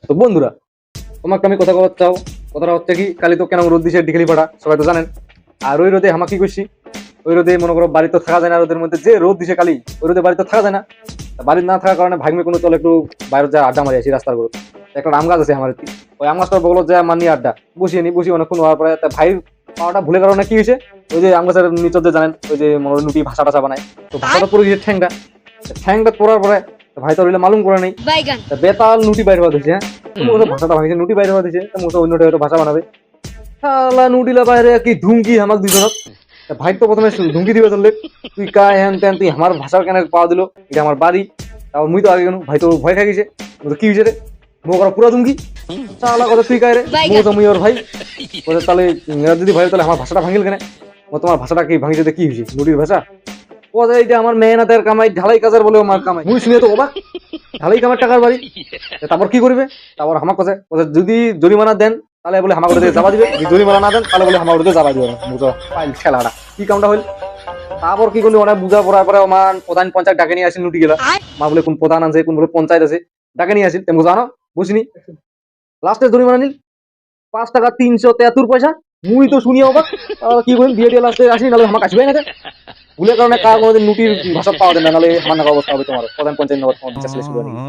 তো বন্ধুরা, তোমাকে আমি কথা বলতে চাও। কথাটা হচ্ছে কি, কালি তো কেন রোদ দিছে ডিখালি পাড়া, সবাই তো জানেন। আর ওই রোদে হামা কি করছি, ওই রোদে মনে করো বাড়ি তো থাকা যায় না, রোদের মধ্যে যে রোদ দিছে কালি, ওই রোদে বাড়িতে থাকা যায় না। বাড়ি না থাকার কারণে ভাগ্যে কোনো চলে একটু বাইরে যায় আড্ডা মারি আসি রাস্তার উপর। একটা আম গাছ আছে আমার, ওই আম গাছটার বগলত যায় মানি আড্ডা বসিয়ে নি, বসি অনেকক্ষণ হওয়ার পরে তা ভাই পাওয়াটা ভুলে কারণে কি হয়েছে, ওই যে আম গাছের নিচে যে জানেন ওই যে নুটি ভাষা টাষা বানায়, তো ভাষাটা পড়ে গেছে ঠ্যাংটা। ঠ্যাংটা পড়ার পরে ভাই তো রইলে মালুম করে নেই, বেতাল নুটি বাইর হওয়া দিছে। হ্যাঁ, ভাষাটা ভাঙিছে, নুটি বাইর হওয়া দিছে, অন্যটা হয়তো ভাষা বানাবে। শালা নুটিলা বাইরে কি ধুমকি আমাক দুজনক। ভাই তো প্রথমে ধুমকি দিবে চললে, তুই কা হ্যান ত্যান, তুই আমার ভাষার কেন পাওয়া দিল, এটা আমার বাড়ি। তারপর মুই তো আগে কেন, ভাই তো ভয় খাই গেছে, কি হয়েছে রে, মো করা পুরা ধুমকি। শালা কথা তুই কায় রে, মো তো মুই ওর ভাই। তাহলে যদি ভাই তাহলে আমার ভাষাটা ভাঙিল কেন, তোমার ভাষাটা কি ভাঙিছে, কি হয়েছে নুটির ভাষা। ও এটা আমার মেহনতের কামাই, ঢালাই কাজের বলে আমার কামাই, মুই শুনে তো অবাক। ঢালাই কামার টাকার বাড়ি, তারপর কি করবে। তারপর আমার কথা যদি জরিমানা দেন তাহলে বলে আমার ঘরে যাবা দিবে, যদি জরিমানা না দেন তাহলে বলে আমার ঘরে যাবা দিবে না। বুঝো পাইল খেলাটা কি কামটা হইল। তারপর কি করলি, অনেক বুঝা পড়ার পরে আমার প্রধান পঞ্চায়েত ডাকে নিয়ে আসেন নুটি গেলা। মা বলে কোন প্রধান আছে, কোন বলে পঞ্চায়েত আছে, ডাকে নিয়ে আসেন। তেমন জানো বুঝিনি, লাস্টে জরিমানা নিল 5 টাকা 373 পয়সা। মুই তো শুনি অবাক। কি করেন দিয়ে দিয়ে লাস্টে আসি, নাহলে আমার আসবে না। ভুলের কারণে কার কোনোদিন নুটির ভাষা পাওয়া যায় না, নাহলে আমার নাকা অবস্থা হবে তোমার প্রধান পঞ্চায়েত নগর তোমার বিচার শেষ করে নিবি।